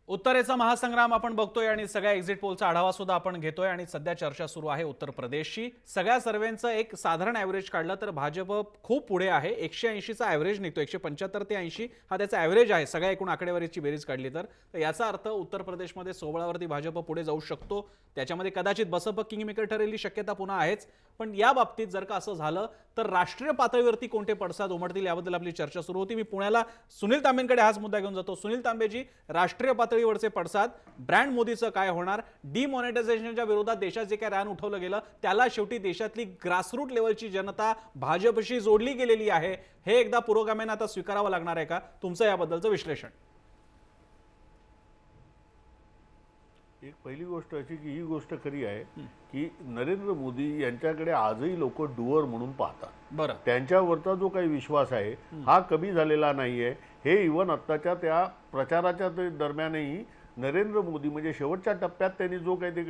उत्तरेचा महासंग्राम आपण बघतोय आणि सगळ्या एक्झिट पोलचा आढावा सुद्धा आपण घेतोय आणि सध्या चर्चा सुरू आहे उत्तर प्रदेशची। सगळ्या सर्वेंचं एक साधारण ॲव्हरेज काढलं तर भाजप खूप पुढे आहे। 180 चा ॲव्हरेज निघतो, 175 ते 80 हा त्याचा ॲव्हरेज आहे सगळ्या एकूण आकडेवारीची बेरीज काढली तर याचा अर्थ उत्तर प्रदेशमध्ये 16 वरती भाजप पुढे जाऊ शकतो। त्याच्यामध्ये कदाचित बसप किंगमेकर ठरेल ही शक्यता पुन्हा आहेच, पण या बाबतीत जर का असं झालं तर राष्ट्रीय पातळीवरती कोणते पडसाद उमटतील याबद्दल आपली चर्चा सुरू होती। मी पुण्याला सुनील तांबेंकडे हाच मुद्दा घेऊन जातो। सुनील तांबेजी, राष्ट्रीय पातळीवरचे पडसाद, ब्रँड मोदीचं काय होणार, डिमॉनिटायझेशनच्या विरोधात देशात जे काय रॅन उठवलं गेलं त्याला शेवटी देशातली ग्रासरूट लेवलची जनता भाजपशी जोडली गेलेली आहे, हे एकदा पुरोगामीने आता स्वीकारावं लागणार आहे का? तुमचं याबद्दलचं विश्लेषण। एक पहिली गोष्ट अशी की ही गोष्ट खरी आहे की नरेंद्र मोदी यांच्याकडे आजही लोक डुअर म्हणून पाहतात। बरं, त्यांच्यावरचा जो काही विश्वास आहे हा कमी झालेला नाहीये। हे इव्हन आत्ताच्या त्या प्रचाराच्या दरम्यानही नरेंद्र मोदी म्हणजे शेवटच्या टप्प्यात त्यांनी जो काही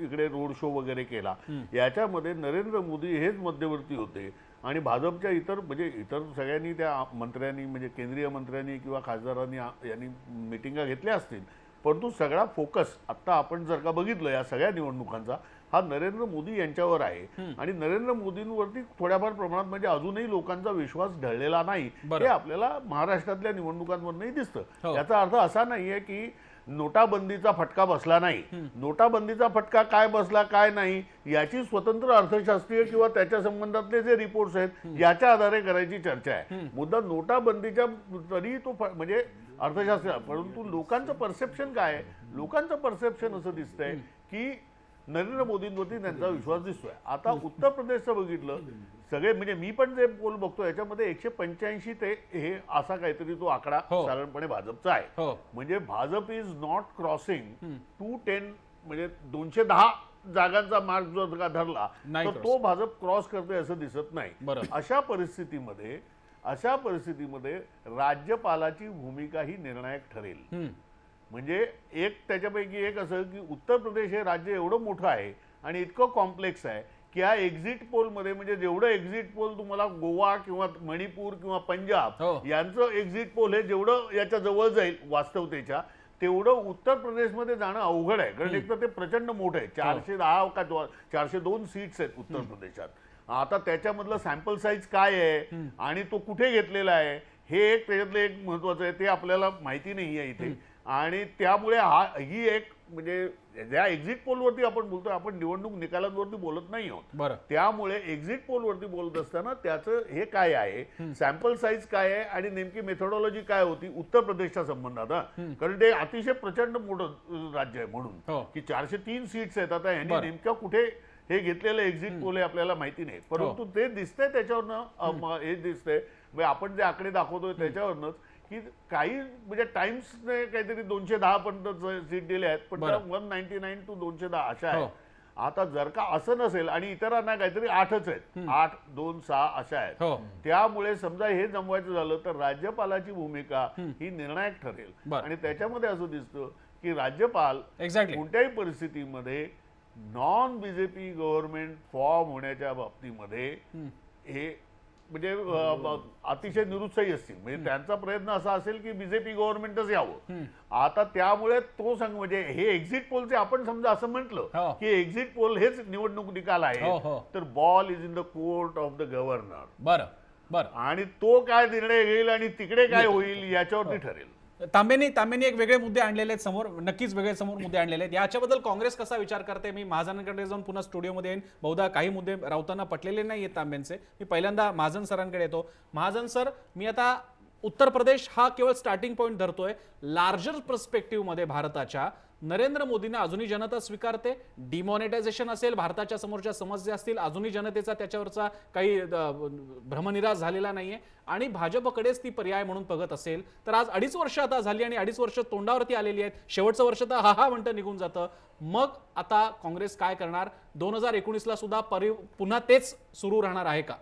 इकडे रोड शो वगैरे केला याच्यामध्ये नरेंद्र मोदी हेच मध्यवर्ती होते आणि भाजपच्या इतर सगळ्यांनी त्या मंत्र्यांनी म्हणजे केंद्रीय मंत्र्यांनी किंवा खासदारांनी यांनी मिटिंगा घेतल्या असतील, परंतु सगळा फोकस आता आपण जर का बघितलं या सगळ्या निवडणुकांचा हा नरेंद्र मोदी यांच्यावर आहे आणि नरेंद्र मोदींवरती थोड्याफार प्रमाणात म्हणजे अजूनही लोकांचा विश्वास ढळलेला नाही हे आपल्याला महाराष्ट्रातल्या निवडणुकांवरही दिसतं। याचा अर्थ असा नाहीये की नोटाबंदीचा फटका बसला नाही। नोटाबंदीचा फटका काय बसला काय नाही याची स्वतंत्र अर्थशास्त्रीय किंवा त्याच्या संबंधातले जे रिपोर्ट्स आहेत याच्या आधारे करायची चर्चा आहे। मुद्दा नोटाबंदीच्या तरी तो म्हणजे अर्थशास्त्र, परंतु लोकांचं परसेप्शन काय आहे? लोकांचं परसेप्शन असं दिसतंय की नरेंद्र मोदींवरती त्यांचा विश्वास दिसतोय। आता उत्तर प्रदेशचं बघितलं सगळे म्हणजे मी पण जे पोल बघतो याच्यामध्ये 185 ते हे असा काहीतरी तो आकडा साधारणपणे भाजपचा आहे। म्हणजे भाजप इज नॉट क्रॉसिंग 210 म्हणजे 210 जागांचा मार्ग जो का धरला तर तो भाजप क्रॉस करतोय असं दिसत नाही। अशा परिस्थितीमध्ये राज्यपालाची भूमिका ही निर्णायक ठरेल। म्हणजे एक त्याच्यापैकी एक असं की उत्तर प्रदेश हे राज्य एवढं मोठं आहे आणि इतकं कॉम्प्लेक्स आहे की या एक्झिट पोलमध्ये म्हणजे जेवढं एक्झिट पोल तुम्हाला गोवा किंवा मणिपूर किंवा पंजाब यांचं एक्झिट पोल हे जेवढं याच्या जवळ जाईल वास्तवतेच्या तेवढं उत्तर प्रदेशमध्ये जाणं अवघड आहे। कारण एक तर ते प्रचंड मोठं आहे, 410 का 402 सीट्स आहेत उत्तर प्रदेशात। आता त्याच्यामधलं सॅम्पल साईज काय आहे आणि तो कुठे घेतलेला आहे हे एक त्याच्यातलं एक महत्वाचं आहे, ते आपल्याला माहिती नाही आहे इथे। आणि त्यामुळे ही एक म्हणजे ज्या एक्झिट पोलवरती आपण बोलतोय, आपण निवडणूक निकालांवरती बोलत नाही आहोत। त्यामुळे एक्झिट पोलवरती बोलत असताना त्याचं हे काय आहे, सॅम्पल साईज काय आहे आणि नेमकी मेथोडॉलॉजी काय होती उत्तर प्रदेशच्या संबंधात। कारण ते अतिशय प्रचंड मोठं राज्य आहे म्हणून की 403 सीट्स आहेत। आता यांनी नेमक्या कुठे हे घेतलेलं एक्झिट पोल हे आपल्याला माहिती नाही, परंतु ते दिसतंय त्याच्यावरनं हे दिसतंय आपण जे आकडे दाखवतोय त्याच्यावरनंच की काही म्हणजे टाइम्सने काहीतरी 210 पर्यंत सीट दिल्या आहेत, पण त्या 199 to 210 अशा आहेत। आता जर का असं नसेल आणि इतरांना काहीतरी 8च आहेत, 8, 2, 6 अशा आहेत, त्यामुळे समजा हे जमवायचं झालं तर राज्यपालाची भूमिका ही निर्णायक ठरेल। आणि त्याच्यामध्ये असं दिसतं की राज्यपाल कोणत्याही परिस्थितीमध्ये नॉन बीजेपी गव्हर्नमेंट फॉर्म होण्याच्या बाबतीमध्ये हे म्हणजे अतिशय निरुत्साही असतील। म्हणजे त्यांचा प्रयत्न असा असेल की बीजेपी गव्हर्नमेंटच यावं। आता त्यामुळे तो संघ म्हणजे हे एक्झिट पोलचे आपण समजा असं म्हटलं की एक्झिट पोल हेच निवडणूक निकाल आहे तर ball is in the court of the governor. आणि तो काय निर्णय घेईल आणि तिकडे काय होईल याच्यावरती ठरेल। तांबेंनी एक वेगळे मुद्दे आणलेले आहेत समोर, नक्कीच वेगळे समोर मुद्दे आणलेले आहेत। याच्याबद्दल काँग्रेस कसा विचार करते? मी महाजनांकडे जाऊन पुन्हा स्टुडिओमध्ये येईन, बहुधा काही मुद्दे राऊतांना पटलेले नाही आहेत तांबेंचे। मी पहिल्यांदा महाजन सरांकडे येतो। महाजन सर, मी आता उत्तर प्रदेश हा केवळ स्टार्टिंग पॉईंट धरतोय, लार्जर पर्स्पेक्टिव्ह मध्ये भारताच्या नरेंद्र मोदींना अजूनही जनता स्वीकारते। डिमॉनिटायझेशन असेल, भारताच्या समोरच्या समस्या असतील, अजूनही जनतेचा त्याच्यावरचा काही भ्रमनिराश झालेला नाहीये आणि भाजपकडेच ती पर्याय म्हणून बघत असेल तर आज 2.5 वर्ष आता झाली आणि 2.5 वर्ष तोंडावरती आलेली आहेत। शेवटचं वर्ष तर हा म्हणतं निघून जातं। मग आता काँग्रेस काय करणार? 2019ला सुद्धा पुन्हा तेच सुरू राहणार आहे का?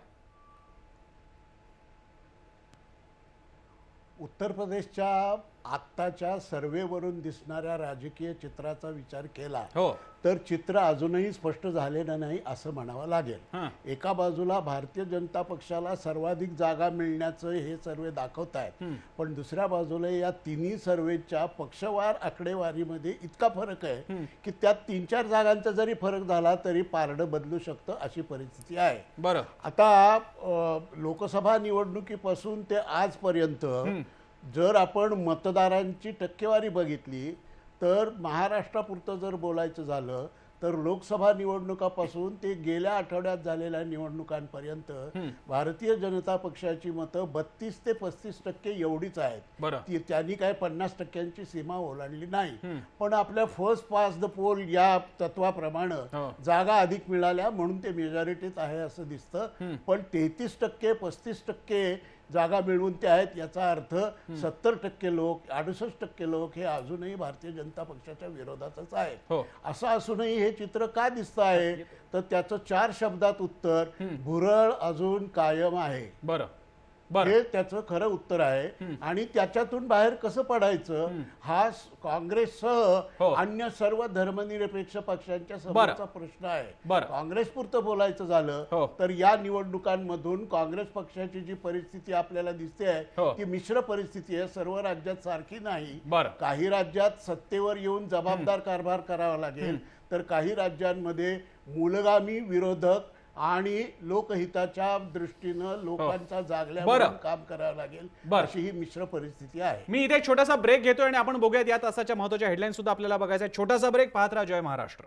उत्तर प्रदेशच्या आत्ताच्या सर्वेवरून दिसणाऱ्या राजकीय चित्राचा विचार केला हो. तर चित्र अजूनही स्पष्ट झालेलं नाही असं म्हणावं लागेल. हां. एका बाजूला भारतीय जनता पक्षाला सर्वाधिक जागा मिळण्याचं हे सर्वे दाखवत आहेत, पण दुसऱ्या बाजूला या तिन्ही सर्वेच्या पक्षवार आकडेवारीमध्ये इतका फरक आहे की त्यात 3-4 जागांचा जरी फरक झाला तरी पारडं बदलू शकतं अशी परिस्थिती आहे. बरं. आता लोकसभा निवडणुकीपासून ते आजपर्यंत जर आपण मतदारांची टक्केवारी बघितली तर महाराष्ट्रापुरतं जर बोलायचं झालं तर लोकसभा निवडणुकापासून ते गेल्या आठवड्यात झालेल्या निवडणुकांपर्यंत भारतीय जनता पक्षाची मतं 32 ते 35% एवढीच आहेत. बरं. त्यांनी काय 50% सीमा ओलांडली नाही. पण आपल्या फर्स्ट पास द पोल या तत्वाप्रमाणे हो. जागा अधिक मिळाल्या म्हणून ते मेजॉरिटीत आहे असं दिसतं. पण 33% 35% जागा मिळवून ते आहेत याचा अर्थ 70% लोक 68% लोक हे अजूनही भारतीय जनता पक्षाच्या विरोधातच आहेत. हो. असं असूनही हे चित्र का दिसतं आहे तर त्याचं 4 शब्दात उत्तर भुरळ अजून कायम आहे. बरं. बरं. हे त्याचं खरं उत्तर आहे. आणि त्याच्यातून बाहेर कसं पडायचं हा काँग्रेससह हो. अन्य सर्व धर्मनिरपेक्ष पक्षांच्या समोरचा प्रश्न आहे. बरं. काँग्रेस पुरतं बोलायचं झालं हो. तर या निवडणुकांमधून काँग्रेस पक्षाची जी परिस्थिती आपल्याला दिसते आहे हो. ती मिश्र परिस्थिती आहे. सर्व राज्यात सारखी नाही. बरं. काही राज्यात सत्तेवर येऊन जबाबदार कारभार करावा लागेल तर काही राज्यांमध्ये मूलगामी विरोधक आणि लोकहिताच्या दृष्टीनं लोकांचा जागल्यावर बरं. काम करावं लागेल बरं. अशी ही मिश्र परिस्थिती आहे. मी इथे एक छोटासा ब्रेक घेतोय आणि आपण बघूयात या तासाच्या महत्त्वाच्या हेडलाईन सुद्धा आपल्याला बघायचं आहे. छोटासा ब्रेक पाहत राहा जय महाराष्ट्र.